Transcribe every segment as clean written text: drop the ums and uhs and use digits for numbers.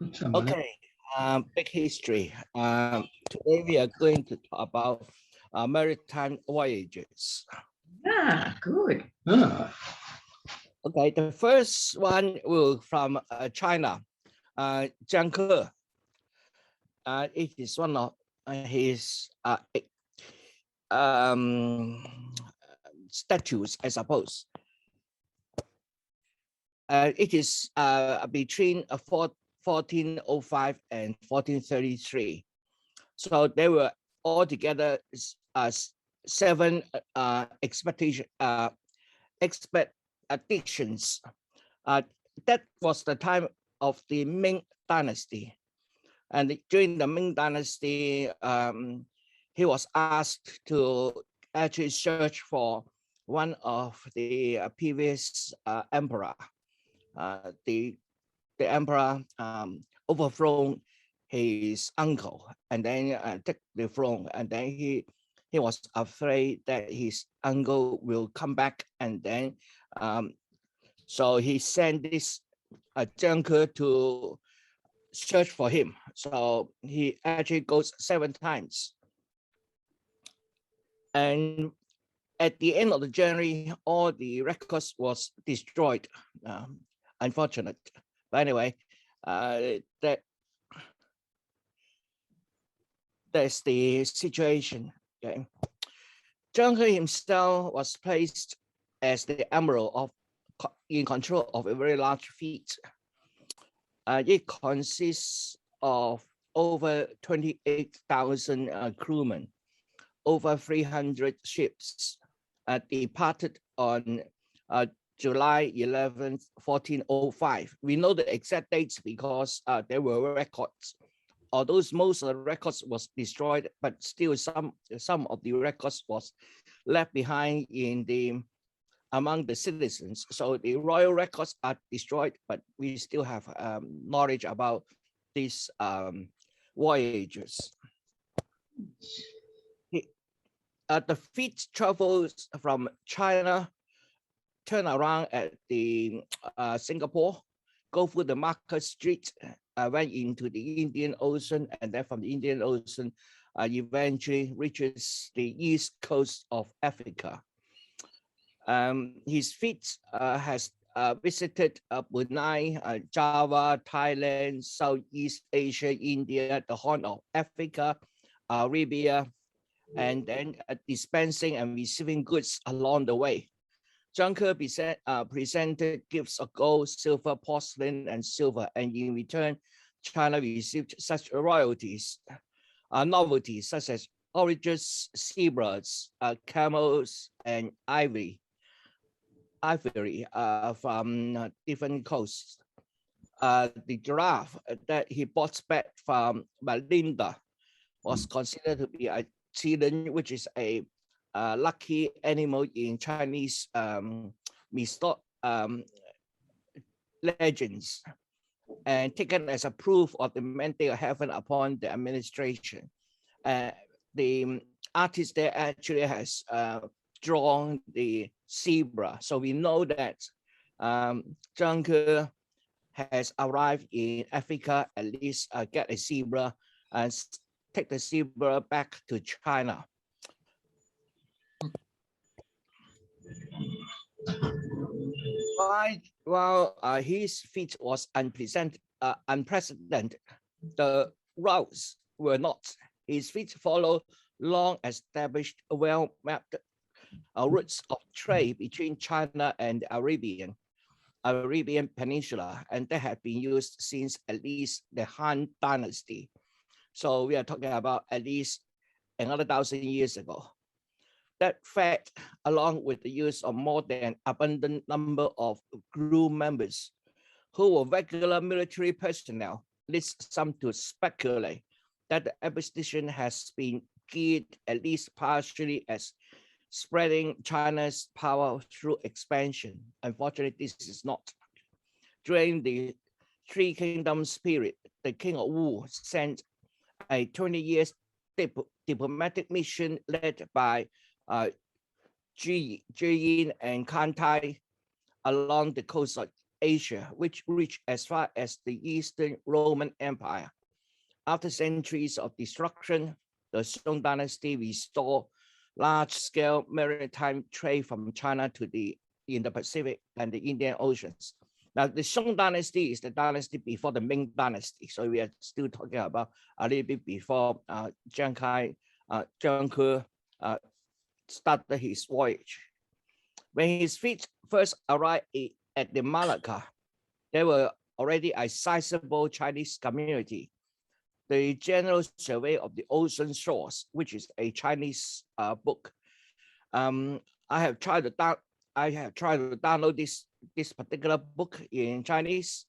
Okay, big history. Today we are going to talk about maritime voyages. Ah, good. Okay, the first one will from China, Zhang Ke. It is one of his um, statues, I suppose. It is between 1405 and 1433. So there were altogether seven expeditions. That was the time of the Ming Dynasty. And during the Ming Dynasty, he was asked to actually search for one of the previous emperor. The emperor overthrown his uncle and then took the throne, and then he was afraid that his uncle will come back, and then so he sent this junker to search for him. So he actually goes 7 times, and at the end of the journey, all the records was destroyed. Unfortunate, but anyway, that's the situation. Okay. Zhang He himself was placed as the admiral in control of a very large fleet. It consists of over 28,000 crewmen, over 300 ships, departed on July 11th, 1405. We know the exact dates because there were records. Although most of the records was destroyed, but still some of the records was left behind among the citizens. So the royal records are destroyed, but we still have knowledge about these voyages. The fleet travels from China, turn around at the Singapore, go through the Market Street, went into the Indian Ocean, and then from the Indian Ocean, eventually reaches the east coast of Africa. His fleet has visited Brunei, Java, Thailand, Southeast Asia, India, the Horn of Africa, Arabia, and then dispensing and receiving goods along the way. Junker presented gifts of gold, silver, porcelain, and silver, and in return, China received such royalties, novelties such as oranges, zebras, camels, and ivory from different coasts. The giraffe that he bought back from Malinda was considered to be a Chilen, which is a lucky animal in Chinese legends, and taken as a proof of the mandate of heaven upon the administration. The artist there actually has drawn the zebra, so we know that Zhang Ke has arrived in Africa, at least get a zebra and take the zebra back to China. While his feat was unprecedented, the routes were not. His feet follow long established, well-mapped routes of trade between China and Arabian Peninsula, and they have been used since at least the Han Dynasty. So we are talking about at least another 1,000 years ago. That fact, along with the use of more than abundant number of crew members who were regular military personnel, leads some to speculate that the expedition has been geared at least partially as spreading China's power through expansion. Unfortunately, this is not. During the Three Kingdoms period, the King of Wu sent a 20 years diplomatic mission led by Zhi Yin and Kan Tai along the coast of Asia, which reached as far as the Eastern Roman Empire. After centuries of destruction, the Song Dynasty restored large-scale maritime trade from China to the Indo-Pacific and the Indian Oceans. Now, the Song Dynasty is the dynasty before the Ming Dynasty, so we are still talking about a little bit before Zhang Ke started his voyage. When his fleet first arrived at the Malacca, there were already a sizable Chinese community. The General Survey of the Ocean Shores, which is a Chinese book. I have tried to download this particular book in Chinese.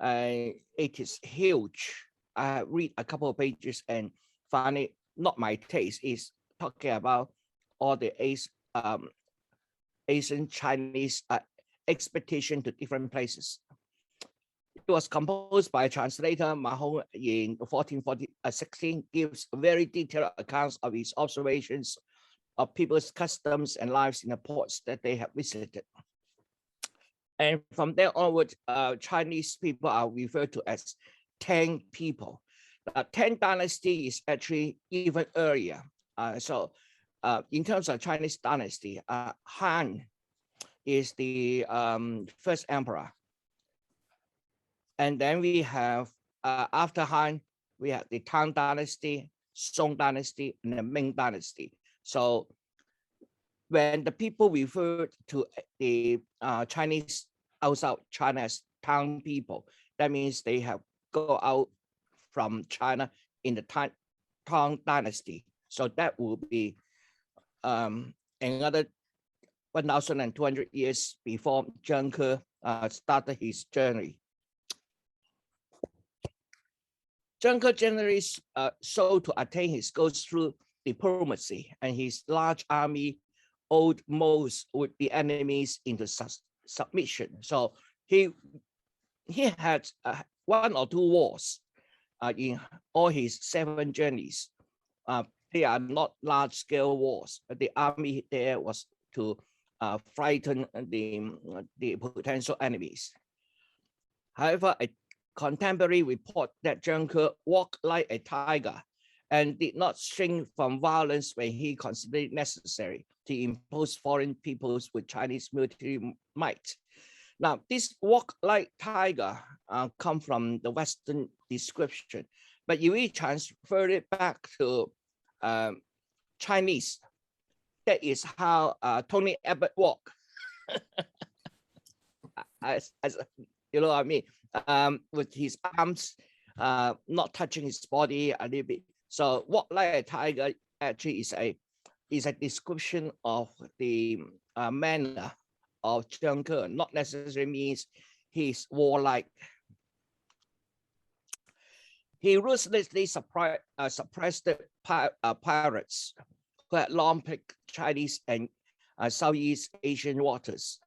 It is huge. I read a couple of pages and find it not my taste. It's talking about all the Asian Chinese expedition to different places. It was composed by a translator, Mahon, in 1416, gives very detailed accounts of his observations of people's customs and lives in the ports that they have visited. And from there onward, Chinese people are referred to as Tang people. Tang Dynasty is actually even earlier. In terms of Chinese dynasty, Han is the first emperor. And then we have, after Han, we have the Tang Dynasty, Song Dynasty, and the Ming Dynasty. So when the people refer to the Chinese outside China as Tang people, that means they have go out from China in the Tang Dynasty. So that will be another 1,200 years before Zhang Ke started his journey. Zhang Ke generally sought to attain his goals through diplomacy, and his large army owed most with the enemies into submission. So he had 1 or 2 wars in all his 7 journeys. They are not large-scale wars. The army there was to frighten the potential enemies. However, a contemporary report that Zhang Ke walked like a tiger and did not shrink from violence when he considered it necessary to impose foreign peoples with Chinese military might. Now, this walk like tiger come from the Western description, but if we transfer it back to Chinese, that is how Tony Abbott walked. as you know what I mean, with his arms not touching his body a little bit. So walk like a tiger actually is a description of the manner of Zhang Ke, not necessarily means he's warlike. He ruthlessly suppressed the pirates who had long picked Chinese and Southeast Asian waters.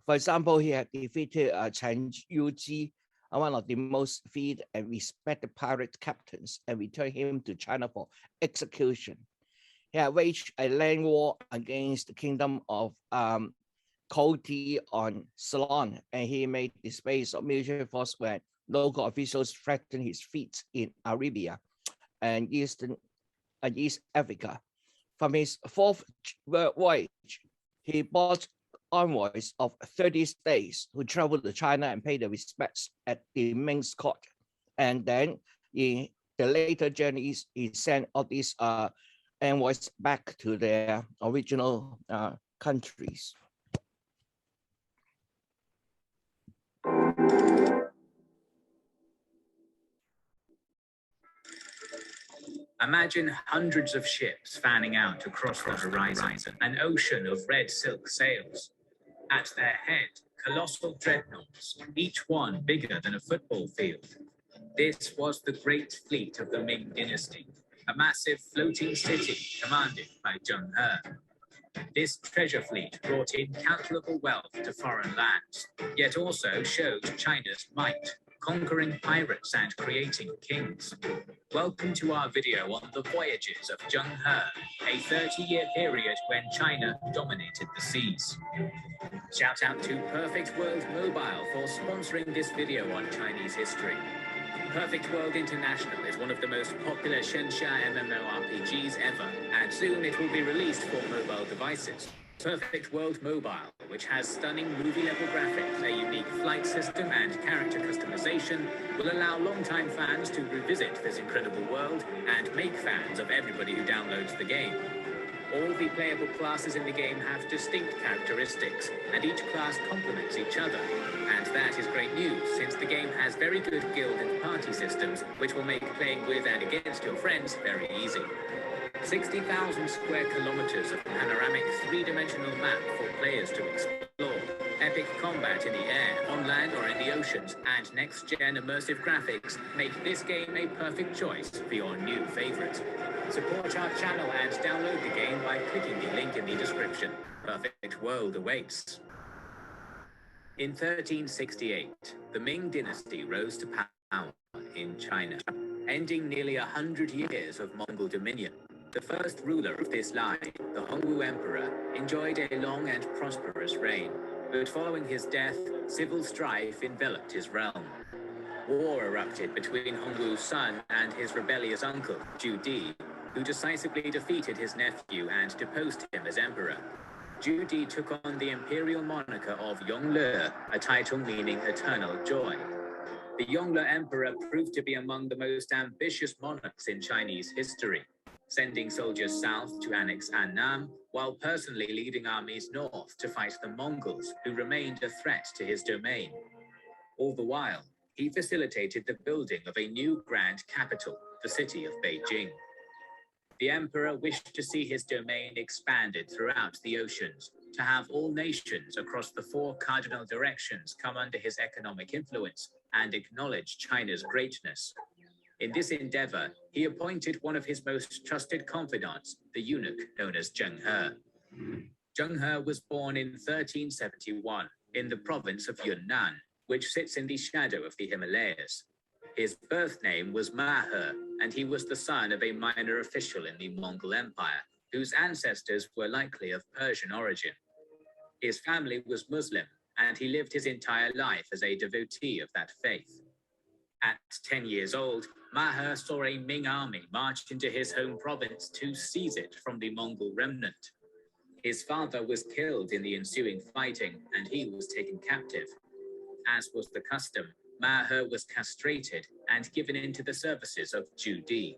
For example, he had defeated Chen Yuji, one of the most feared and respected pirate captains, and returned him to China for execution. He had waged a land war against the kingdom of Koti on Ceylon, and he made displays of military force when local officials threatened his fleet in Arabia and East Africa. From his 4th voyage, he brought envoys of 30 states who traveled to China and paid their respects at the Ming's court. And then in the later journeys, he sent all these envoys back to their original countries. Imagine hundreds of ships fanning out across the horizon, an ocean of red silk sails. At their head, colossal dreadnoughts, each one bigger than a football field. This was the great fleet of the Ming dynasty, a massive floating city commanded by Zheng He. This treasure fleet brought in calculable wealth to foreign lands, yet also showed China's might, conquering pirates and creating kings. Welcome to our video on the voyages of Zheng He, a 30-year period when China dominated the seas. Shout out to Perfect World Mobile for sponsoring this video on Chinese history. Perfect World International is one of the most popular Shensha MMORPGs ever, and soon it will be released for mobile devices. Perfect World Mobile, which has stunning movie-level graphics, a unique flight system, and character customization, will allow longtime fans to revisit this incredible world and make fans of everybody who downloads the game. All the playable classes in the game have distinct characteristics, and each class complements each other. And that is great news, since the game has very good guild and party systems, which will make playing with and against your friends very easy. 60,000 square kilometers of panoramic three-dimensional map for players to explore, epic combat in the air, on land or in the oceans, and next-gen immersive graphics make this game a perfect choice for your new favorite. Support our channel and download the game by clicking the link in the description. Perfect World awaits. In 1368, the Ming dynasty rose to power in China, ending nearly 100 years of Mongol dominion. The first ruler of this line, the Hongwu Emperor, enjoyed a long and prosperous reign, but following his death, civil strife enveloped his realm. War erupted between Hongwu's son and his rebellious uncle, Zhu Di, who decisively defeated his nephew and deposed him as emperor. Zhu Di took on the imperial moniker of Yongle, a title meaning eternal joy. The Yongle Emperor proved to be among the most ambitious monarchs in Chinese history, sending soldiers south to annex Annam, while personally leading armies north to fight the Mongols, who remained a threat to his domain. All the while, he facilitated the building of a new grand capital, the city of Beijing. The emperor wished to see his domain expanded throughout the oceans, to have all nations across the four cardinal directions come under his economic influence and acknowledge China's greatness. In this endeavor, he appointed one of his most trusted confidants, the eunuch known as Zheng He. Zheng He was born in 1371 in the province of Yunnan, which sits in the shadow of the Himalayas. His birth name was Ma He, and he was the son of a minor official in the Mongol Empire, whose ancestors were likely of Persian origin. His family was Muslim, and he lived his entire life as a devotee of that faith. At 10 years old, Ma He saw a Ming army march into his home province to seize it from the Mongol remnant. His father was killed in the ensuing fighting, and he was taken captive. As was the custom, Ma He was castrated and given into the services of Zhu Di.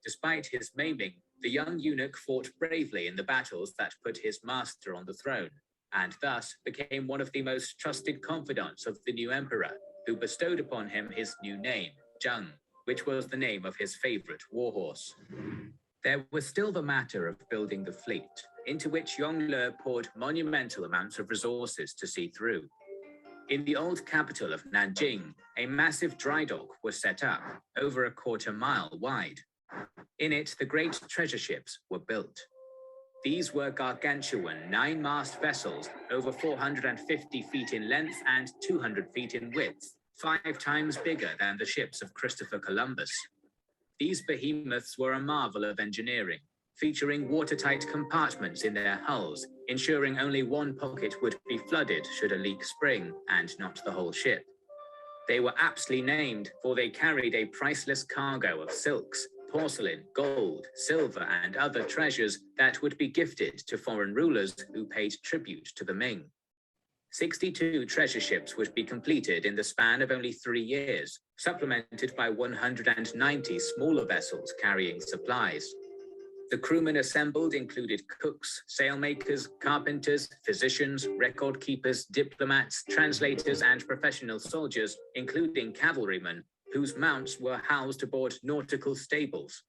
Despite his maiming, the young eunuch fought bravely in the battles that put his master on the throne, and thus became one of the most trusted confidants of the new emperor, who bestowed upon him his new name, Zheng, which was the name of his favorite warhorse. There was still the matter of building the fleet, into which Yongle poured monumental amounts of resources to see through. In the old capital of Nanjing, a massive dry dock was set up, over a quarter-mile wide. In it, the great treasure ships were built. These were gargantuan 9-mast vessels, over 450 feet in length and 200 feet in width, 5 times bigger than the ships of Christopher Columbus. These behemoths were a marvel of engineering, featuring watertight compartments in their hulls, ensuring only one pocket would be flooded should a leak spring, and not the whole ship. They were aptly named, for they carried a priceless cargo of silks, porcelain, gold, silver, and other treasures that would be gifted to foreign rulers who paid tribute to the Ming. 62 treasure ships would be completed in the span of only 3 years, supplemented by 190 smaller vessels carrying supplies. The crewmen assembled included cooks, sailmakers, carpenters, physicians, record keepers, diplomats, translators, and professional soldiers, including cavalrymen, whose mounts were housed aboard nautical stables.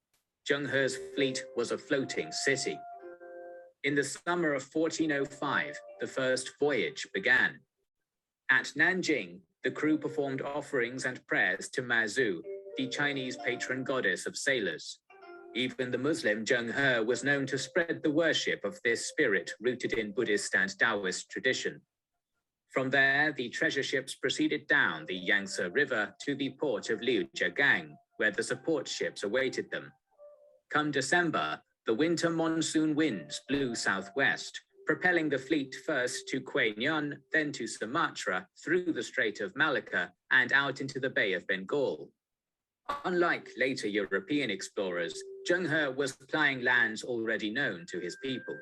Zheng He's fleet was a floating city. In the summer of 1405, the first voyage began. At Nanjing, the crew performed offerings and prayers to Mazu, the Chinese patron goddess of sailors. Even the Muslim Zheng He was known to spread the worship of this spirit rooted in Buddhist and Taoist tradition. From there, the treasure ships proceeded down the Yangtze River to the port of Liuzhegang, where the support ships awaited them. Come December, the winter monsoon winds blew southwest, propelling the fleet first to Quenyun, then to Sumatra, through the Strait of Malacca, and out into the Bay of Bengal. Unlike later European explorers, Zheng He was plying lands already known to his people.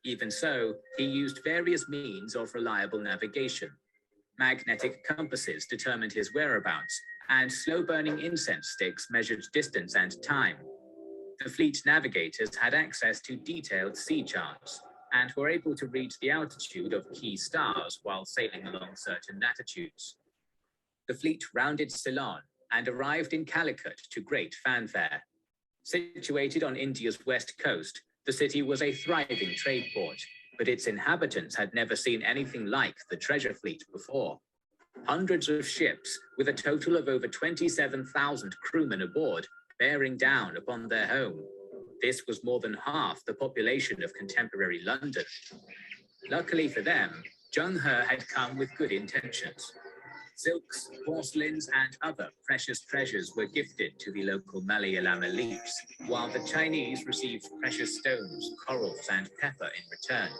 Even so, he used various means of reliable navigation. Magnetic compasses determined his whereabouts, and slow-burning incense sticks measured distance and time. The fleet navigators had access to detailed sea charts, and were able to read the altitude of key stars while sailing along certain latitudes. The fleet rounded Ceylon and arrived in Calicut to great fanfare. Situated on India's west coast, the city was a thriving trade port, but its inhabitants had never seen anything like the treasure fleet before. Hundreds of ships, with a total of over 27,000 crewmen aboard, bearing down upon their home. This was more than half the population of contemporary London. Luckily for them, Zheng He had come with good intentions. Silks, porcelains, and other precious treasures were gifted to the local Malayalam elites, while the Chinese received precious stones, corals, and pepper in return.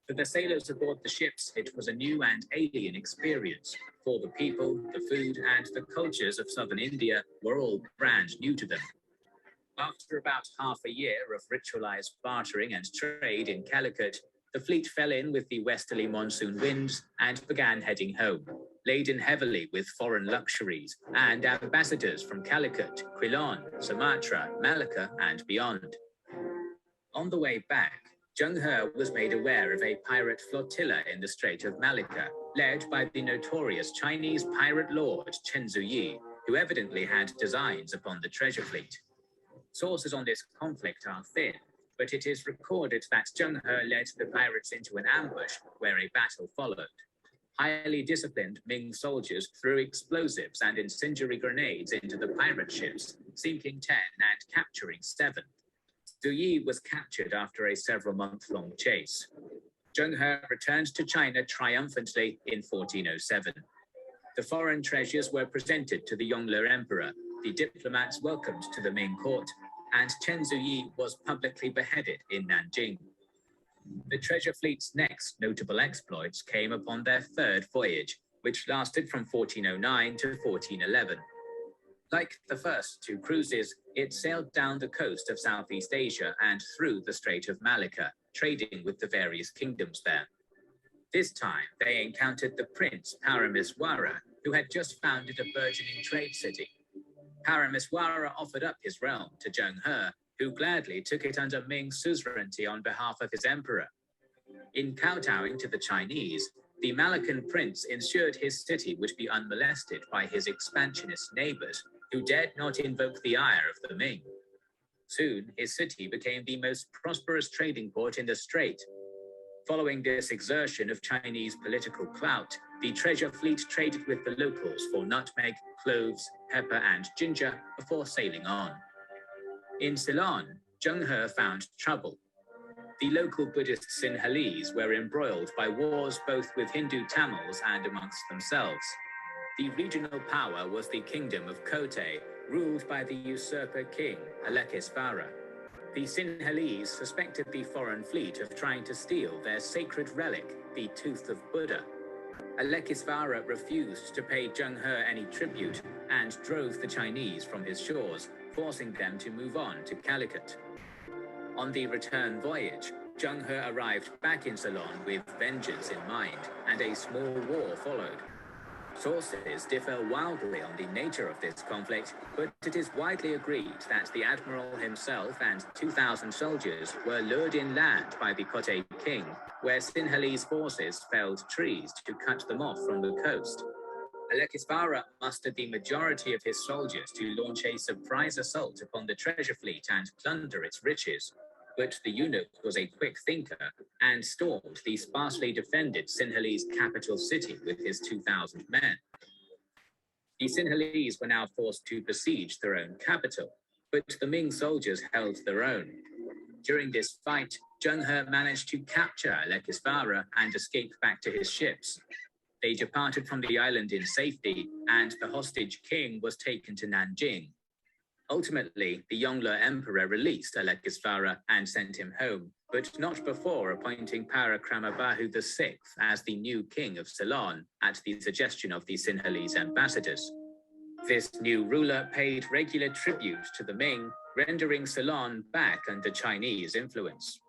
For the sailors aboard the ships, it was a new and alien experience, for the people, the food, and the cultures of southern India were all brand new to them. After about half a year of ritualized bartering and trade in Calicut, the fleet fell in with the westerly monsoon winds and began heading home, laden heavily with foreign luxuries and ambassadors from Calicut, Quilon, Sumatra, Malacca, and beyond. On the way back, Zheng He was made aware of a pirate flotilla in the Strait of Malacca, led by the notorious Chinese pirate lord Chen Zuyi, who evidently had designs upon the treasure fleet. Sources on this conflict are thin, but it is recorded that Zheng He led the pirates into an ambush where a battle followed. Highly disciplined Ming soldiers threw explosives and incendiary grenades into the pirate ships, sinking 10 and capturing 7. Zuyi was captured after a several-month-long chase. Zheng He returned to China triumphantly in 1407. The foreign treasures were presented to the Yongle Emperor, the diplomats welcomed to the Ming court, and Chen Zuyi was publicly beheaded in Nanjing. The treasure fleet's next notable exploits came upon their third voyage, which lasted from 1409 to 1411. Like the first two cruises, it sailed down the coast of Southeast Asia and through the Strait of Malacca, trading with the various kingdoms there. This time, they encountered the Prince Paramiswara, who had just founded a burgeoning trade city. Paramiswara offered up his realm to Zheng He, who gladly took it under Ming suzerainty on behalf of his emperor. In kowtowing to the Chinese, the Malaccan prince ensured his city would be unmolested by his expansionist neighbors, who dared not invoke the ire of the Ming. Soon, his city became the most prosperous trading port in the strait. Following this exertion of Chinese political clout, the treasure fleet traded with the locals for nutmeg, cloves, pepper, and ginger before sailing on. In Ceylon, Zheng He found trouble. The local Buddhist Sinhalese were embroiled by wars both with Hindu Tamils and amongst themselves. The regional power was the kingdom of Kotte, ruled by the usurper king, Alekisvara. The Sinhalese suspected the foreign fleet of trying to steal their sacred relic, the Tooth of Buddha. Alekisvara refused to pay Zheng He any tribute and drove the Chinese from his shores, forcing them to move on to Calicut. On the return voyage, Zheng He arrived back in Ceylon with vengeance in mind, and a small war followed. Sources differ wildly on the nature of this conflict, but it is widely agreed that the admiral himself and 2,000 soldiers were lured inland by the Kotte king, where Sinhalese forces felled trees to cut them off from the coast. Alekisvara mustered the majority of his soldiers to launch a surprise assault upon the treasure fleet and plunder its riches. But the eunuch was a quick thinker and stormed the sparsely defended Sinhalese capital city with his 2,000 men. The Sinhalese were now forced to besiege their own capital, but the Ming soldiers held their own. During this fight, Zheng He managed to capture Lekisvara and escape back to his ships. They departed from the island in safety, and the hostage king was taken to Nanjing. Ultimately, the Yongle emperor released Lekisvara and sent him home, but not before appointing Parakramabahu VI as the new king of Ceylon at the suggestion of the Sinhalese ambassadors. This new ruler paid regular tribute to the Ming, rendering Ceylon back under Chinese influence.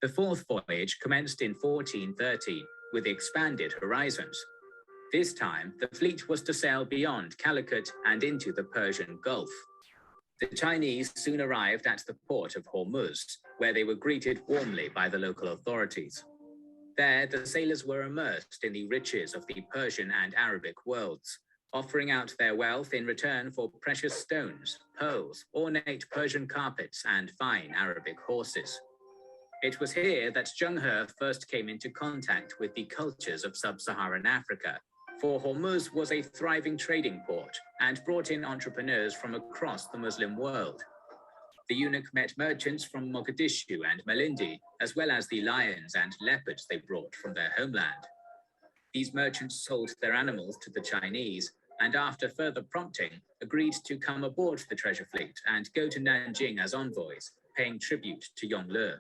The fourth voyage commenced in 1413 with expanded horizons. This time, the fleet was to sail beyond Calicut and into the Persian Gulf. The Chinese soon arrived at the port of Hormuz, where they were greeted warmly by the local authorities. There, the sailors were immersed in the riches of the Persian and Arabic worlds, offering out their wealth in return for precious stones, pearls, ornate Persian carpets, and fine Arabic horses. It was here that Zheng He first came into contact with the cultures of sub-Saharan Africa, for Hormuz was a thriving trading port and brought in entrepreneurs from across the Muslim world. The eunuch met merchants from Mogadishu and Malindi, as well as the lions and leopards they brought from their homeland. These merchants sold their animals to the Chinese, and after further prompting, agreed to come aboard the treasure fleet and go to Nanjing as envoys, paying tribute to Yongle.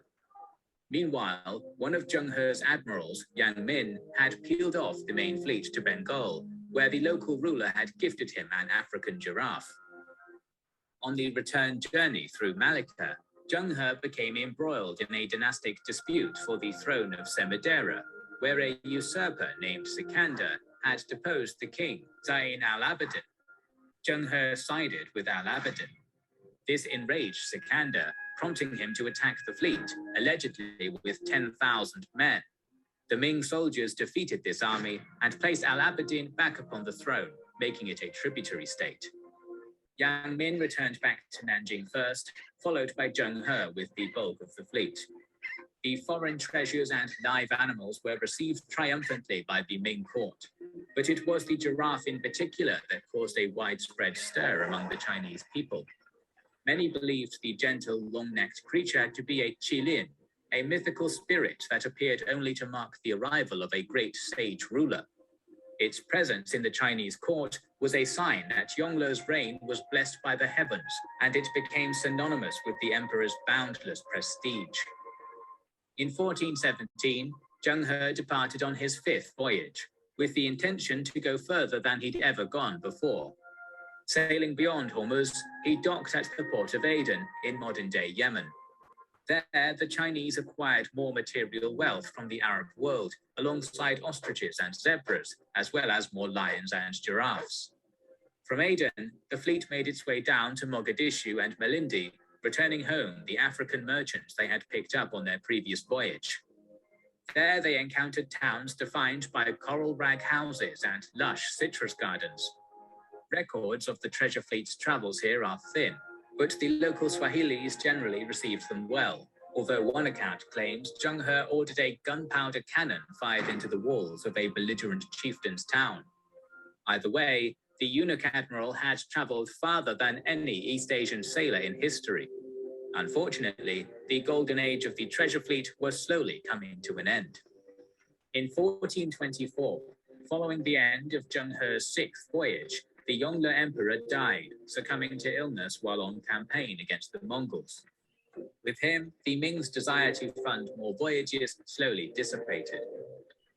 Meanwhile, one of Zheng He's admirals, Yang Min, had peeled off the main fleet to Bengal, where the local ruler had gifted him an African giraffe. On the return journey through Malacca, Zheng He became embroiled in a dynastic dispute for the throne of Semidera, where a usurper named Sikander had deposed the king, Zayn al-Abidin. Zheng He sided with al-Abidin. This enraged Sikander, prompting him to attack the fleet, allegedly with 10,000 men. The Ming soldiers defeated this army and placed al-Abidin back upon the throne, making it a tributary state. Yang Min returned back to Nanjing first, followed by Zheng He with the bulk of the fleet. The foreign treasures and live animals were received triumphantly by the Ming court, but it was the giraffe in particular that caused a widespread stir among the Chinese people. Many believed the gentle, long-necked creature to be a qilin, a mythical spirit that appeared only to mark the arrival of a great sage ruler. Its presence in the Chinese court was a sign that Yongle's reign was blessed by the heavens, and it became synonymous with the emperor's boundless prestige. In 1417, Zheng He departed on his fifth voyage, with the intention to go further than he'd ever gone before. Sailing beyond Hormuz, he docked at the port of Aden in modern-day Yemen. There, the Chinese acquired more material wealth from the Arab world, alongside ostriches and zebras, as well as more lions and giraffes. From Aden, the fleet made its way down to Mogadishu and Malindi, returning home the African merchants they had picked up on their previous voyage. There, they encountered towns defined by coral rag houses and lush citrus gardens. Records of the treasure fleet's travels here are thin, but the local Swahilis generally received them well, although one account claims Zheng He ordered a gunpowder cannon fired into the walls of a belligerent chieftain's town. Either way, the eunuch admiral had traveled farther than any East Asian sailor in history. Unfortunately, the golden age of the treasure fleet was slowly coming to an end. In 1424, following the end of Zheng He's sixth voyage, the Yongle emperor died, succumbing to illness while on campaign against the Mongols. With him, the Ming's desire to fund more voyages slowly dissipated.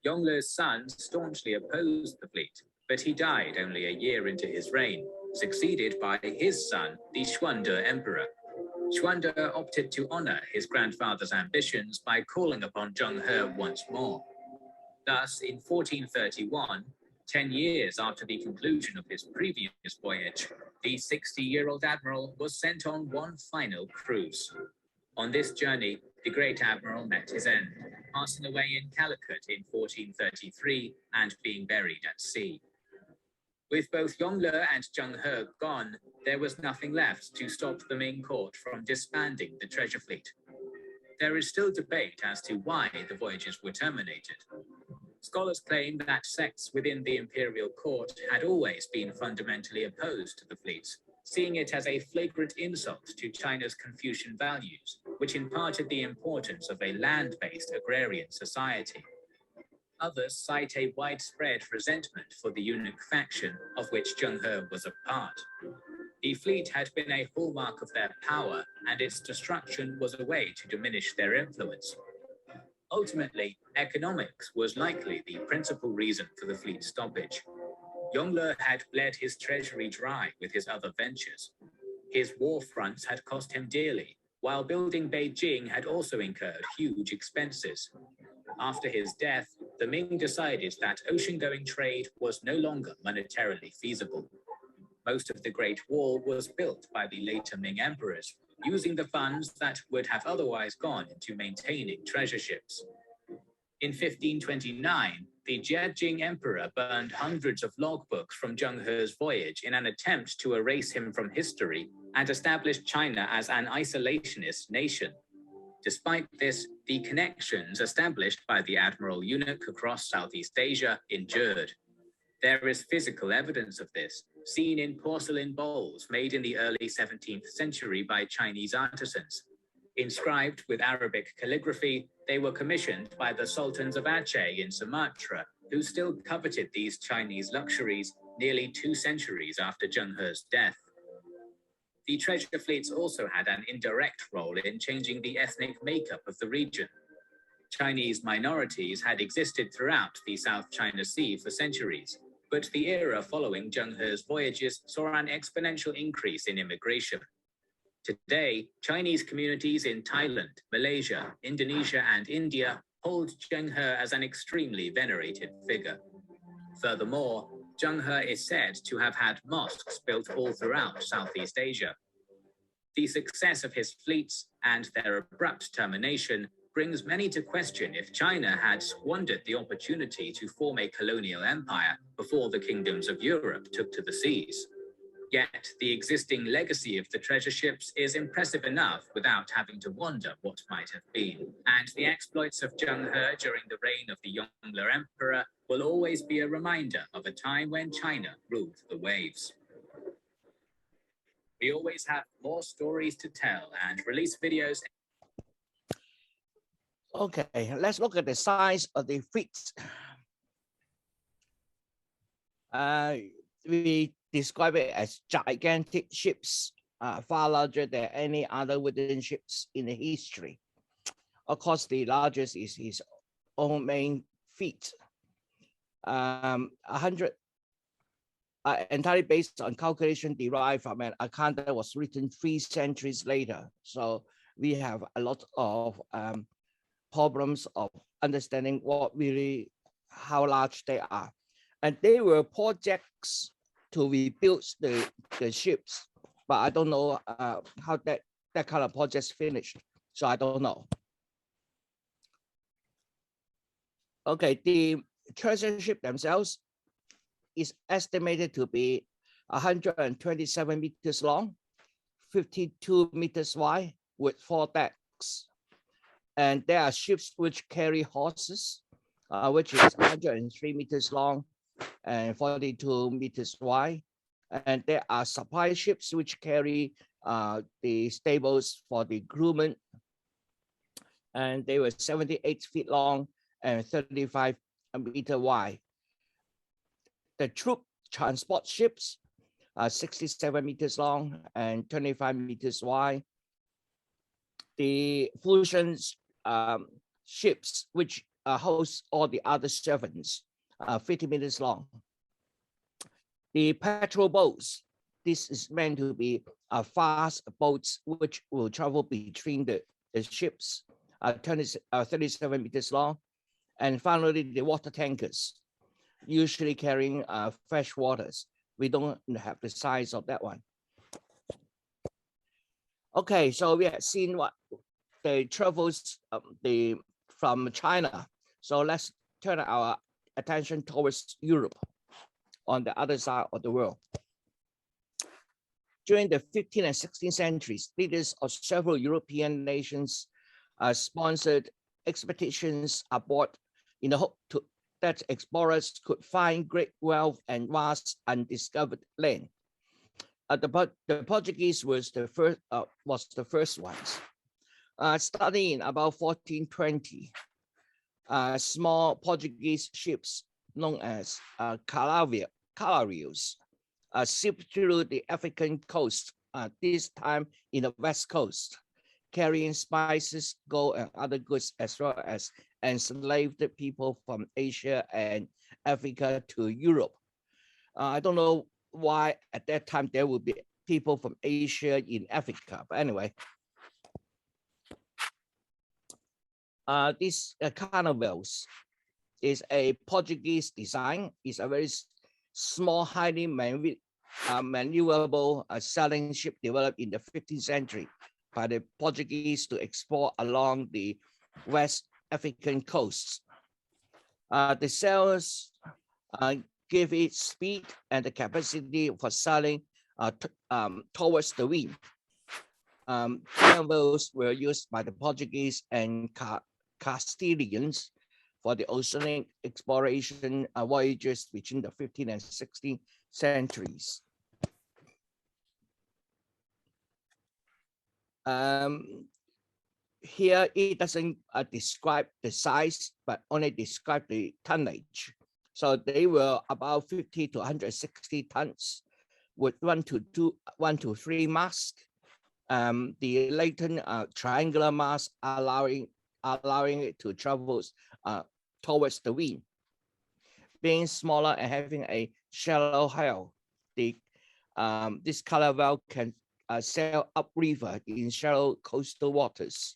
Yongle's son staunchly opposed the fleet, but he died only a year into his reign, succeeded by his son, the Xuande emperor. Xuande opted to honor his grandfather's ambitions by calling upon Zheng He once more. Thus, in 1431, 10 years after the conclusion of his previous voyage, the 60-year-old admiral was sent on one final cruise. On this journey, the great admiral met his end, passing away in Calicut in 1433 and being buried at sea. With both Yongle and Zheng He gone, there was nothing left to stop the Ming court from disbanding the treasure fleet. There is still debate as to why the voyages were terminated. Scholars claim that sects within the imperial court had always been fundamentally opposed to the fleets, seeing it as a flagrant insult to China's Confucian values, which imparted the importance of a land-based agrarian society. Others cite a widespread resentment for the eunuch faction, of which Zheng He was a part. The fleet had been a hallmark of their power, and its destruction was a way to diminish their influence. Ultimately, economics was likely the principal reason for the fleet's stoppage. Yongle had bled his treasury dry with his other ventures. His war fronts had cost him dearly, while building Beijing had also incurred huge expenses. After his death, the Ming decided that ocean-going trade was no longer monetarily feasible. Most of the Great Wall was built by the later Ming emperors, using the funds that would have otherwise gone into maintaining treasure ships. In 1529, the Jiajing emperor burned hundreds of logbooks from Zheng He's voyage in an attempt to erase him from history and establish China as an isolationist nation. Despite this, the connections established by the Admiral Eunuch across Southeast Asia endured. There is physical evidence of this, seen in porcelain bowls made in the early 17th century by Chinese artisans. Inscribed with Arabic calligraphy, they were commissioned by the sultans of Aceh in Sumatra, who still coveted these Chinese luxuries nearly 2 centuries after Zheng He's death. The treasure fleets also had an indirect role in changing the ethnic makeup of the region. Chinese minorities had existed throughout the South China Sea for centuries, but the era following Zheng He's voyages saw an exponential increase in immigration. Today, Chinese communities in Thailand, Malaysia, Indonesia, and India hold Zheng He as an extremely venerated figure. Furthermore, Zheng He is said to have had mosques built all throughout Southeast Asia. The success of his fleets and their abrupt termination brings many to question if China had squandered the opportunity to form a colonial empire before the kingdoms of Europe took to the seas. Yet, the existing legacy of the treasure ships is impressive enough without having to wonder what might have been. And the exploits of Zheng He during the reign of the Yongle Emperor will always be a reminder of a time when China ruled the waves. We always have more stories to tell and release videos. Okay, let's look at the size of the fleet. We describe it as gigantic ships, far larger than any other wooden ships in the history. Of course, the largest is his own main fleet. 100 entirely based on calculation derived from an account that was written 3 centuries later. So we have a lot of problems of understanding how large they are. And they were projects to rebuild the ships, but I don't know how that kind of projects finished. So I don't know. Okay, the treasure ship themselves is estimated to be 127 meters long, 52 meters wide with 4 decks. And there are ships which carry horses, which is 103 meters long and 42 meters wide. And there are supply ships which carry the stables for the crewmen. And they were 78 feet long and 35 meter wide. The troop transport ships are 67 meters long and 25 meters wide. The fusion ships, which host all the other servants, 50 meters long. The patrol boats, this is meant to be fast boats which will travel between the ships, 37 meters long. And finally, the water tankers, usually carrying fresh waters. We don't have the size of that one. Okay, so we have seen what the travels from China. So let's turn our attention towards Europe on the other side of the world. During the 15th and 16th centuries, leaders of several European nations sponsored expeditions abroad in the hope that explorers could find great wealth and vast undiscovered land. The Portuguese was the first ones. Starting in about 1420, small Portuguese ships known as Caravels shipped through the African coast, this time in the west coast, carrying spices, gold, and other goods, as well as enslaved people from Asia and Africa to Europe. I don't know why at that time there would be people from Asia in Africa, but anyway. This Caravels is a Portuguese design. It's a very small, highly maneuverable sailing ship developed in the 15th century by the Portuguese to export along the West African coasts. The sails give it speed and the capacity for sailing towards the wind. Caravels were used by the Portuguese and Castilians for the oceanic exploration voyages between the 15th and 16th centuries. Here it doesn't describe the size, but only describe the tonnage. So they were about 50 to 160 tons with 1 to 3 masts. The latent triangular mast allowing it to travel towards the wind. Being smaller and having a shallow hull, this Caravel can sail upriver in shallow coastal waters.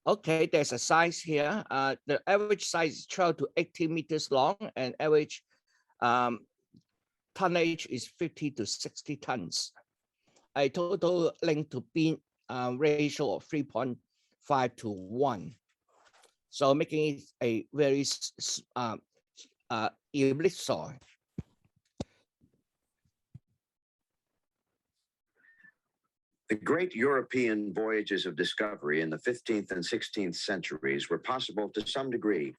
Okay, there's a size here. The average size is 12 to 18 meters long, and average tonnage is 50 to 60 tons. A total length to beam ratio of 3.5 to 1. So making it a very ellipsoid. The great European voyages of discovery in the 15th and 16th centuries were possible to some degree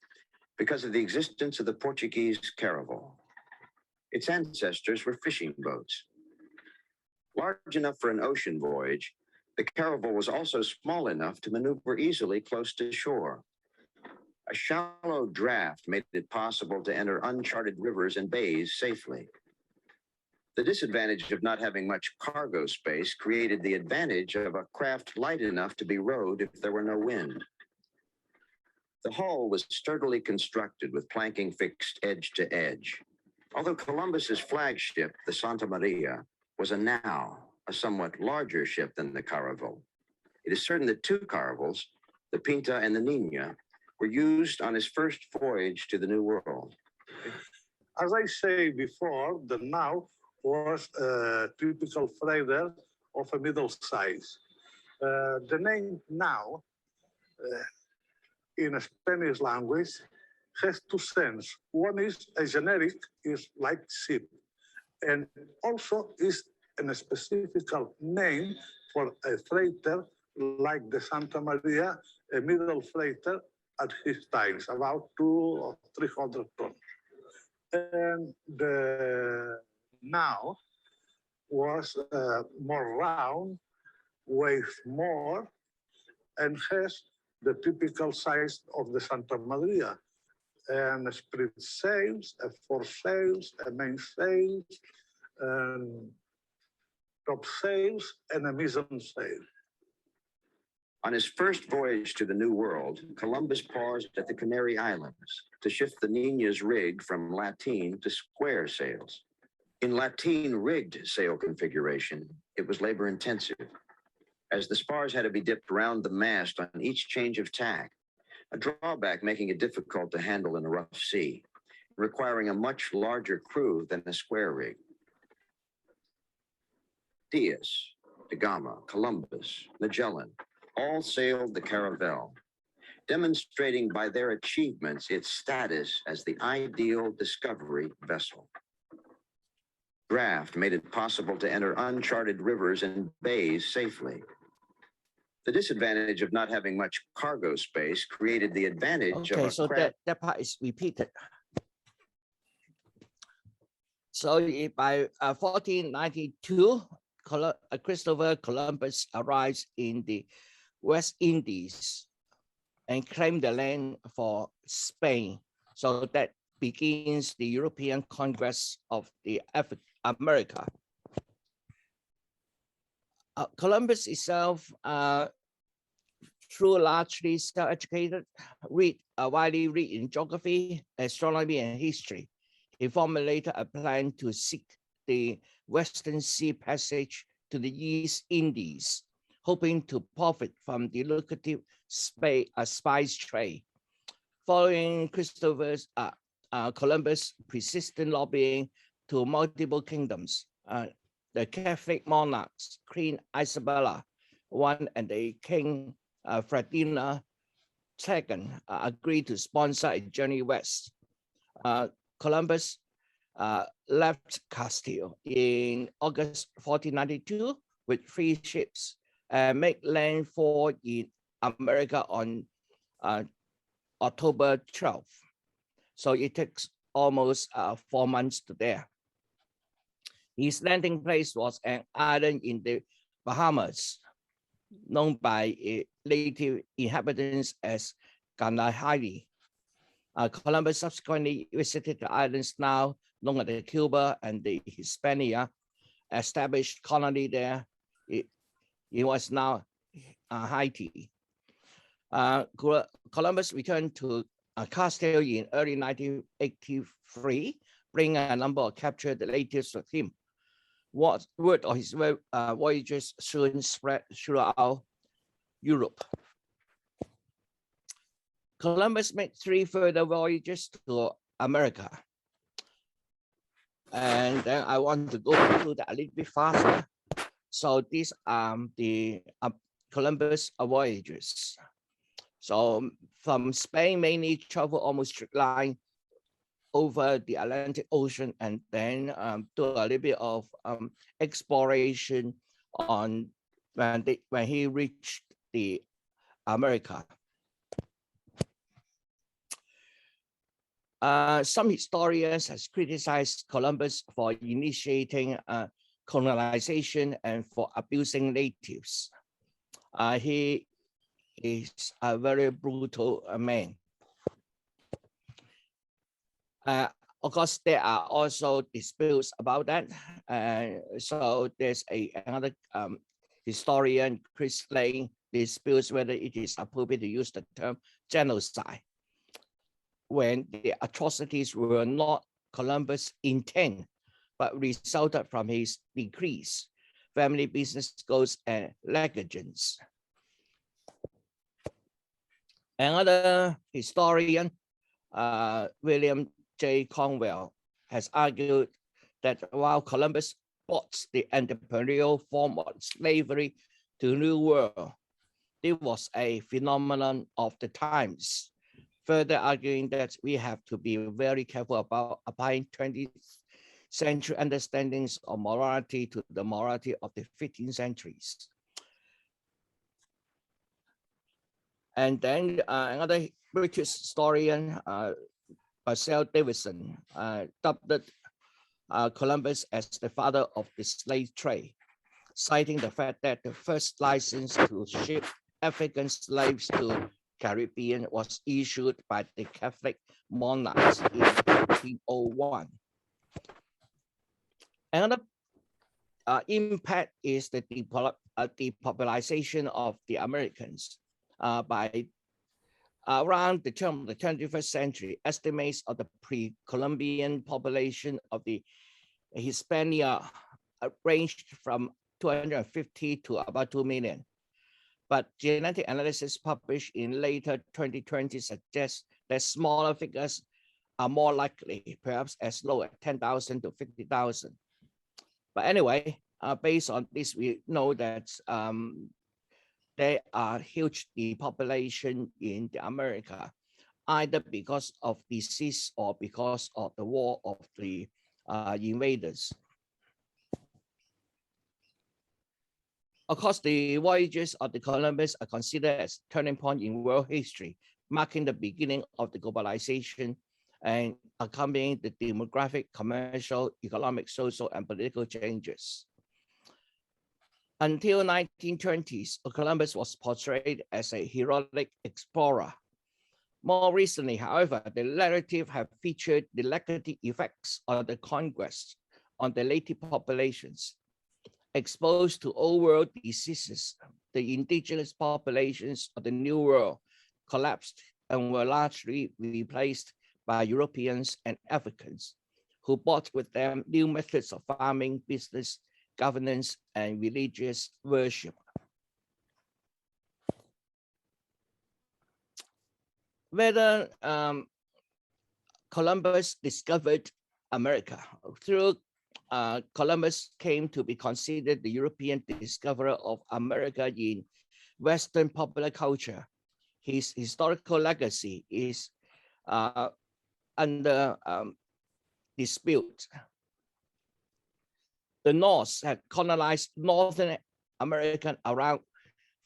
because of the existence of the Portuguese caravel. Its ancestors were fishing boats. Large enough for an ocean voyage, the caravel was also small enough to maneuver easily close to shore. A shallow draft made it possible to enter uncharted rivers and bays safely. The disadvantage of not having much cargo space created the advantage of a craft light enough to be rowed if there were no wind. The hull was sturdily constructed with planking fixed edge to edge. Although Columbus's flagship, the Santa Maria, was a somewhat larger ship than the Caravel, it is certain that 2 Caravels, the Pinta and the Nina, were used on his first voyage to the New World. As I said before, the now was a typical freighter of a middle size. The name now, in a Spanish language, has 2 senses. One is a generic, is like ship, and also is a specific name for a freighter like the Santa Maria, a middle freighter at his times, about 200 or 300 tons. And the now was more round, weighs more, and has the typical size of the Santa Maria, and split sails, a foresails, a mainsail, and top sails, and a mizzen sail. On his first voyage to the New World, Columbus paused at the Canary Islands to shift the Nina's rig from lateen to square sails. In lateen rigged sail configuration, it was labor intensive, as the spars had to be dipped round the mast on each change of tack, a drawback making it difficult to handle in a rough sea, requiring a much larger crew than a square rig. Diaz, da Gama, Columbus, Magellan, all sailed the Caravel, demonstrating by their achievements its status as the ideal discovery vessel. Draft made it possible to enter uncharted rivers and bays safely. The disadvantage of not having much cargo space created the advantage of Okay, a so craft. that part is repeated. So by 1492, Christopher Columbus arrives in the West Indies and claimed the land for Spain. So that begins the European conquest of the America. Columbus itself, through largely self-educated, widely read in geography, astronomy, and history. He formulated a plan to seek the Western Sea Passage to the East Indies, hoping to profit from the lucrative spice trade. Following Columbus' persistent lobbying to multiple kingdoms, the Catholic monarchs, Queen Isabella I and the King Ferdinand II, agreed to sponsor a journey west. Columbus left Castile in August 1492 with 3 ships and made landfall in America on October 12th. So it takes almost 4 months to there. His landing place was an island in the Bahamas, known by native inhabitants as Ganahari. Columbus subsequently visited the islands now known as Cuba and the Hispania, established colony there. It was now Haiti. Columbus returned to Castile in early 1983, bringing a number of captured natives with him. Word of his voyages soon spread throughout Europe. Columbus made 3 further voyages to America. And then I want to go through that a little bit faster. So these are the Columbus voyages. So from Spain, mainly travel almost straight line over the Atlantic Ocean, and then do a little bit of exploration on when he reached the America. Some historians has criticized Columbus for initiating colonization and for abusing natives. He is a very brutal man. Of course, there are also disputes about that. So there's another historian, Chris Lane, disputes whether it is appropriate to use the term genocide when the atrocities were not Columbus' intent, but resulted from his decrees, family business goals, and negligence. Another historian, William J. Conwell, has argued that while Columbus brought the entrepreneurial form of slavery to the New World, it was a phenomenon of the times, further arguing that we have to be very careful about applying 20th century understandings of morality to the morality of the 15th centuries. And then another British historian, Basil Davidson, dubbed Columbus as the father of the slave trade, citing the fact that the first license to ship African slaves to Caribbean was issued by the Catholic monarchs in 1801. Another impact is the depopulation of the Americans. By around the turn of the 21st century, estimates of the pre-Columbian population of the Hispania ranged from 250 to about 2 million. But genetic analysis published in later 2020 suggests that smaller figures are more likely, perhaps as low as 10,000 to 50,000. But anyway, based on this, we know that there are huge depopulation in the America, either because of disease or because of the war of the invaders. Of course, the voyages of the Columbus are considered as a turning point in world history, marking the beginning of the globalization and accompanying the demographic, commercial, economic, social, and political changes. Until 1920s, Columbus was portrayed as a heroic explorer. More recently, however, the narrative have featured the negative effects of the conquest on the native populations. Exposed to old world diseases, the indigenous populations of the New World collapsed and were largely replaced by Europeans and Africans, who brought with them new methods of farming, business, governance, and religious worship. Whether Columbus discovered America. Through Columbus came to be considered the European discoverer of America in Western popular culture. His historical legacy is under dispute. The Norse had colonized Northern America around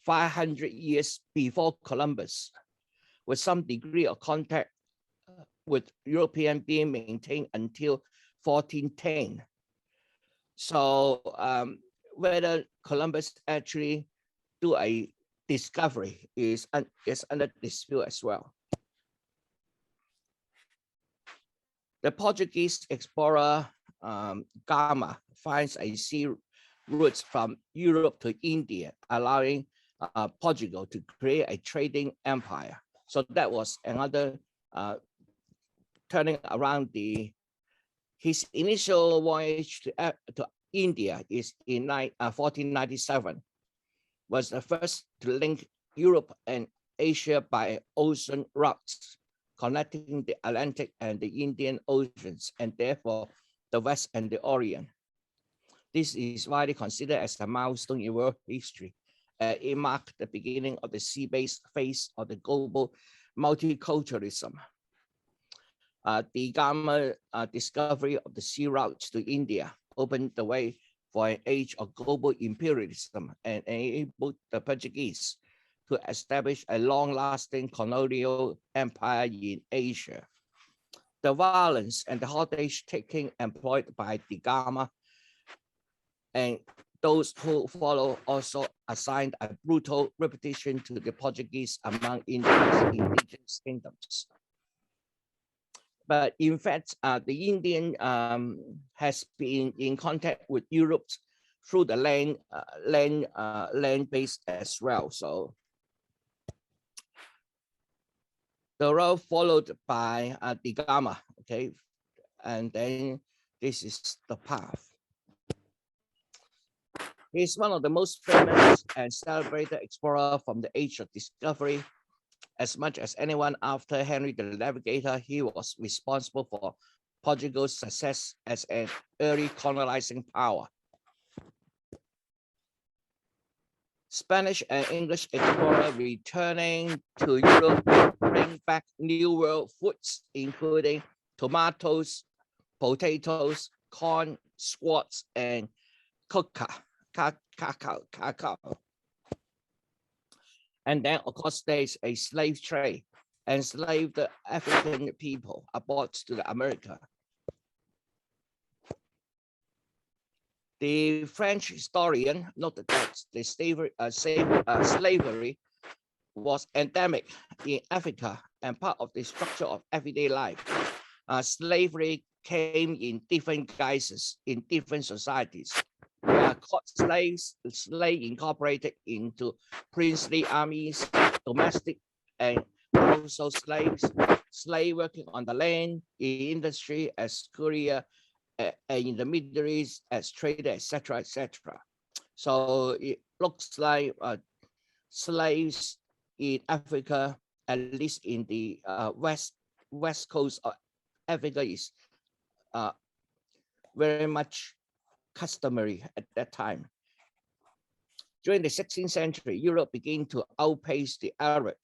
500 years before Columbus, with some degree of contact with European being maintained until 1410. So whether Columbus actually do a discovery is under dispute as well. The Portuguese explorer Gama finds a sea routes from Europe to India, allowing Portugal to create a trading empire. So that was another turning around his initial voyage to India is in 1497, was the first to link Europe and Asia by ocean routes, connecting the Atlantic and the Indian Oceans, and therefore the West and the Orient. This is widely considered as a milestone in world history. It marked the beginning of the sea-based phase of the global multiculturalism. The Gama discovery of the sea routes to India opened the way for an age of global imperialism and enabled the Portuguese to establish a long-lasting colonial empire in Asia. The violence and the hostage-taking employed by the Gama and those who follow also assigned a brutal reputation to the Portuguese among India's indigenous kingdoms. But in fact, the Indian has been in contact with Europe through the land base as well. So the road followed by the Gama, okay, and then this is the path. He's one of the most famous and celebrated explorer from the age of discovery. As much as anyone after Henry the Navigator, he was responsible for Portugal's success as an early colonizing power. Spanish and English explorer returning to Europe bring back New World foods, including tomatoes, potatoes, corn, squash, and cacao. And then, of course, there's a slave trade, enslaved African people brought to America. The French historian noted that the slavery was endemic in Africa and part of the structure of everyday life. Slavery came in different guises in different societies. Court slaves incorporated into princely armies, domestic and also slaves working on the land, in industry as courier, in the Middle East as trader, etc., etc. So it looks like slaves in Africa, at least in the west coast of Africa, is very much customary at that time. During the 16th century, Europe began to outpace the Arab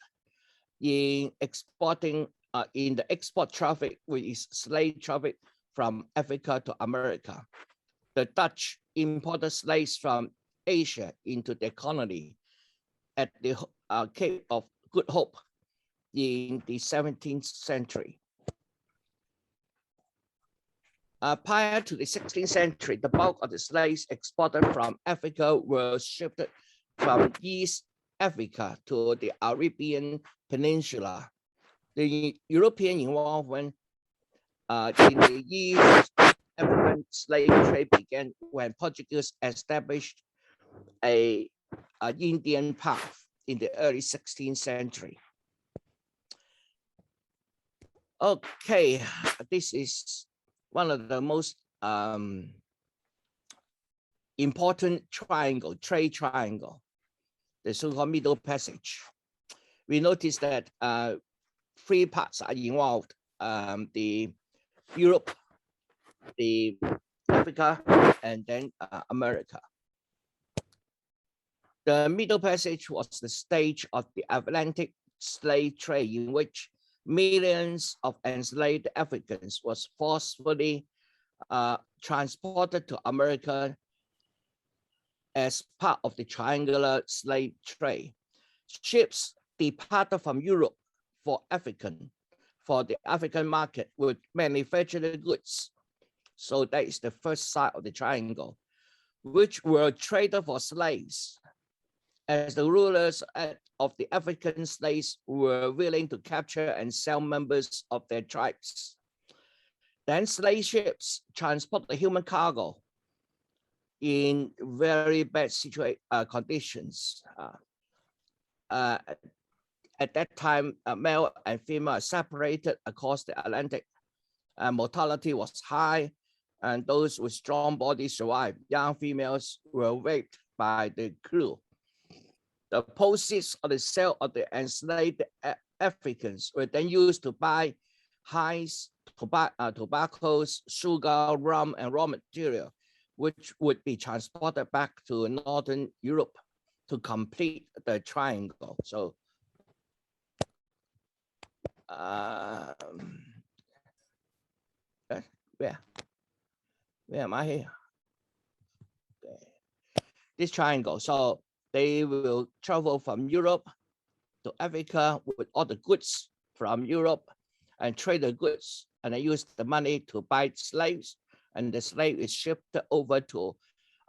in exporting in the export traffic, which is slave traffic from Africa to America. The Dutch imported slaves from Asia into the colony at the Cape of Good Hope in the 17th century. Prior to the 16th century, the bulk of the slaves exported from Africa were shipped from East Africa to the Arabian Peninsula. The European involvement in the East African slave trade began when Portuguese established an Indian path in the early 16th century. Okay, this is one of the most important trade triangle, the so-called Middle Passage. We notice that three parts are involved: the Europe, the Africa, and then America. The Middle Passage was the stage of the Atlantic slave trade in which millions of enslaved Africans was forcefully transported to America as part of the triangular slave trade. Ships departed from Europe for the African market with manufactured goods. So that is the first side of the triangle, which were traded for slaves, as the rulers of the African slaves were willing to capture and sell members of their tribes. Then slave ships transport the human cargo in very bad conditions. At that time, male and female are separated across the Atlantic. Mortality was high, and those with strong bodies survived. Young females were raped by the crew. The proceeds of the sale of the enslaved Africans were then used to buy hides, tobaccos, sugar, rum, and raw material, which would be transported back to Northern Europe to complete the triangle. So, where am I here? Okay. This triangle. So they will travel from Europe to Africa with all the goods from Europe and trade the goods, and they use the money to buy slaves, and the slave is shipped over to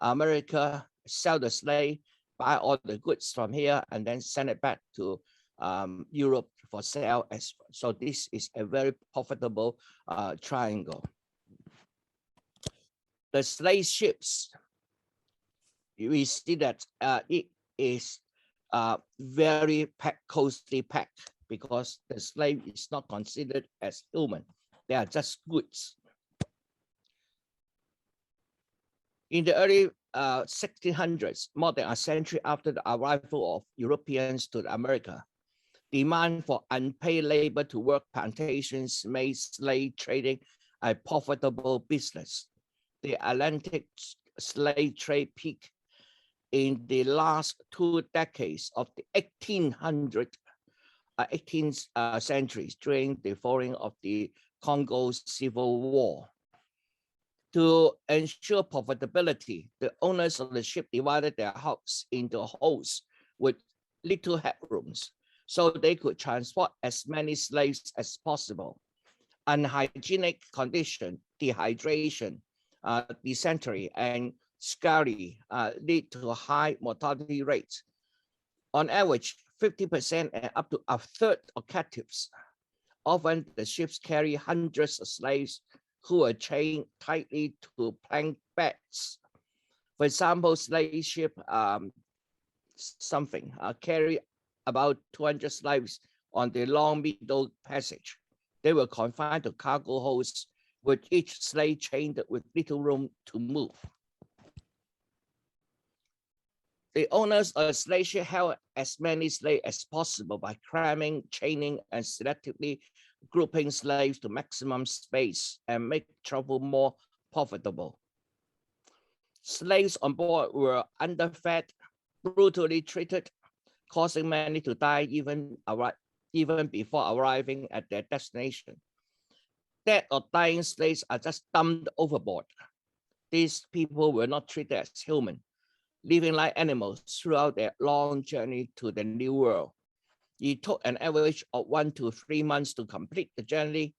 America, sell the slave, buy all the goods from here, and then send it back to Europe for sale. So this is a very profitable triangle. The slave ships, we see that it is very closely packed because the slave is not considered as human. They are just goods. In the early 1600s, more than a century after the arrival of Europeans to America, demand for unpaid labor to work plantations made slave trading a profitable business. The Atlantic slave trade peaked in the last 2 decades of the 18th centuries during the following of the Congo Civil War. To ensure profitability, the owners of the ship divided their hulks into holds with little headrooms so they could transport as many slaves as possible. Unhygienic condition, dehydration, dysentery, and scurvy lead to high mortality rates. On average, 50% and up to a third of captives. Often the ships carry hundreds of slaves who are chained tightly to plank beds. For example, slave ship carry about 200 slaves on the long Middle Passage. They were confined to cargo holds with each slave chained with little room to move. The owners of slave ship held as many slaves as possible by cramming, chaining, and selectively grouping slaves to maximum space and make travel more profitable. Slaves on board were underfed, brutally treated, causing many to die even before arriving at their destination. Dead or dying slaves are just dumped overboard. These people were not treated as human, living like animals throughout their long journey to the New World. It took an average of 1 to 3 months to complete the journey.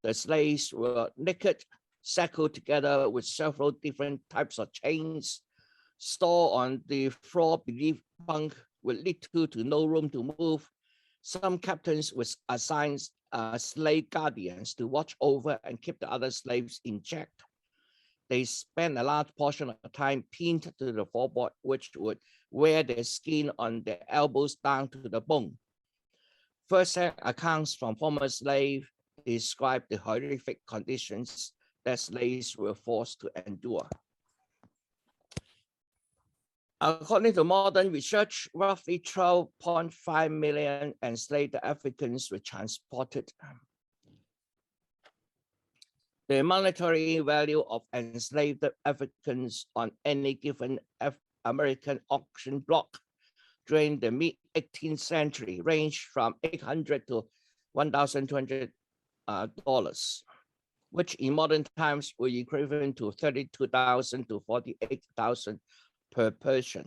The slaves were naked, shackled together with several different types of chains, stored on the floor beneath bunk with little to no room to move. Some captains were assigned slave guardians to watch over and keep the other slaves in check. They spent a large portion of the time pinned to the floorboard, which would wear their skin on their elbows down to the bone. First-hand accounts from former slaves describe the horrific conditions that slaves were forced to endure. According to modern research, roughly 12.5 million enslaved Africans were transported. The monetary value of enslaved Africans on any given American auction block during the mid-18th century ranged from $800 to $1,200, which in modern times were equivalent to $32,000 to $48,000 per person.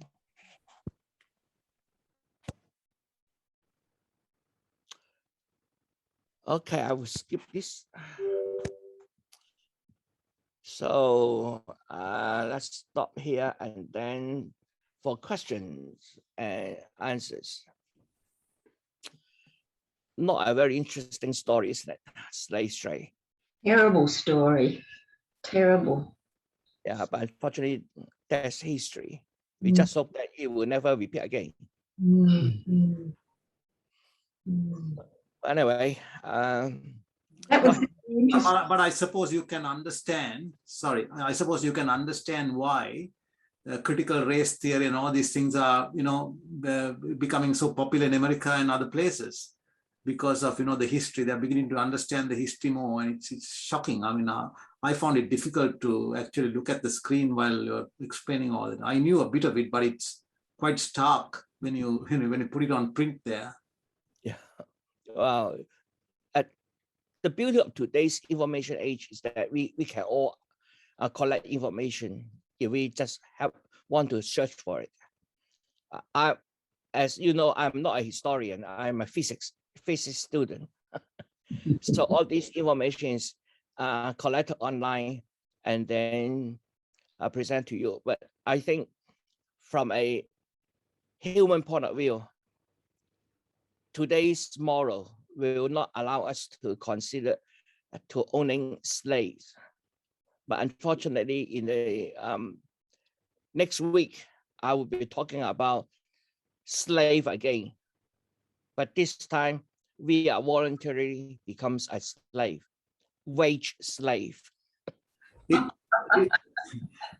Okay, I will skip this. So let's stop here and then for questions and answers. Not a very interesting story, isn't it? Slave trade. Terrible story. Terrible. Yeah, but unfortunately, that's history. We just hope that it will never repeat again. Anyway, That was interesting. But I suppose you can understand, sorry, I suppose you can understand why critical race theory and all these things are, becoming so popular in America and other places because of, the history. They're beginning to understand the history more, and it's shocking. I mean, I found it difficult to actually look at the screen while you're explaining all that. I knew a bit of it, but it's quite stark when you put it on print there. Yeah, well, the beauty of today's information age is that we can all collect information if we just want to search for it. As you know, I'm not a historian. I'm a physics student. So all these information is collected online and then present to you. But I think from a human point of view, today's moral will not allow us to consider to owning slaves. But unfortunately, in the next week, I will be talking about slave again. But this time, we are voluntarily becomes a slave, wage slave.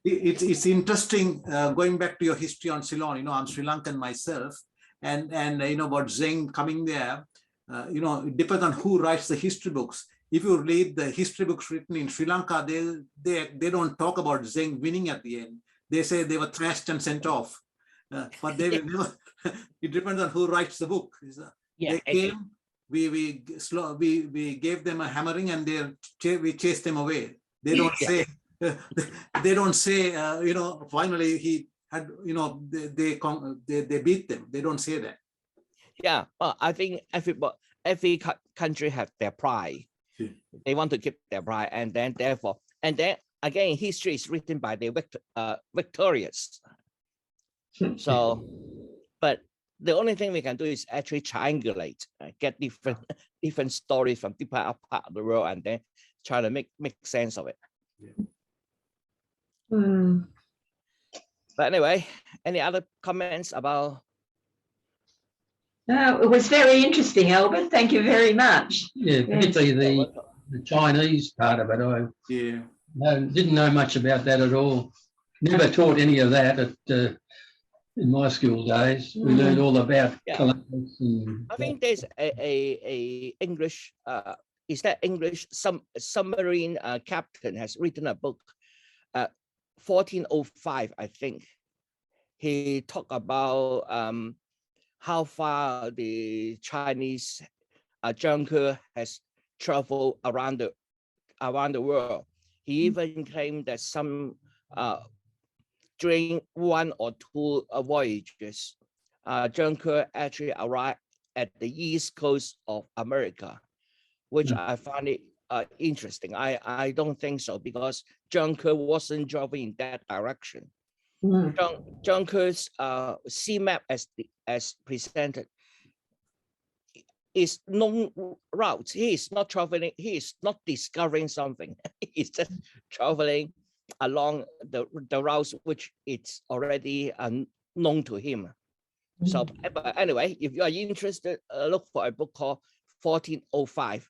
It's interesting going back to your history on Ceylon. I'm Sri Lankan myself, and about Zeng coming there. It depends on who writes the history books. If you read the history books written in Sri Lanka, they don't talk about Zeng winning at the end. They say they were thrashed and sent off. But they will never. It depends on who writes the book. They came. We gave them a hammering, and we chased them away. They don't say. They don't say. Finally he had. They beat them. They don't say that. Yeah, well, I think every country have their pride. They want to keep their pride, and then again, history is written by the victorious. So, but the only thing we can do is actually triangulate, get different stories from different part of the world, and then try to make sense of it. But anyway, any other comments about? No, it was very interesting, Albert. Thank you very much. Yeah, particularly the Chinese part of it. I didn't know much about that at all. Never taught any of that in my school days. We learned all about Columbus. I think there's a English, is that English submarine captain has written a book, 1405, I think. He talked about how far the Chinese junker has traveled around the world. He even claimed that some during one or two voyages, junker actually arrived at the east coast of America, which I find it interesting. I don't think so, because John Kerr wasn't driving in that direction. Mm. John Kerr's sea map as presented is known routes. He is not traveling. He is not discovering something. He's just traveling along the routes which it's already known to him. So, but anyway, if you are interested, look for a book called 1405,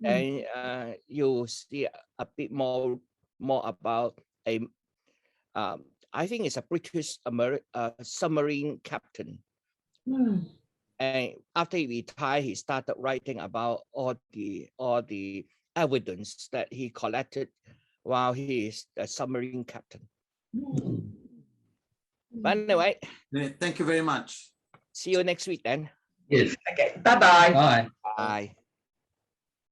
and you'll see a bit more about a. I think it's a British submarine captain. And after he retired, he started writing about all the evidence that he collected while he is a submarine captain. But anyway, Thank you very much. see you next week then. Yes. Okay. Bye-bye. Bye. Bye.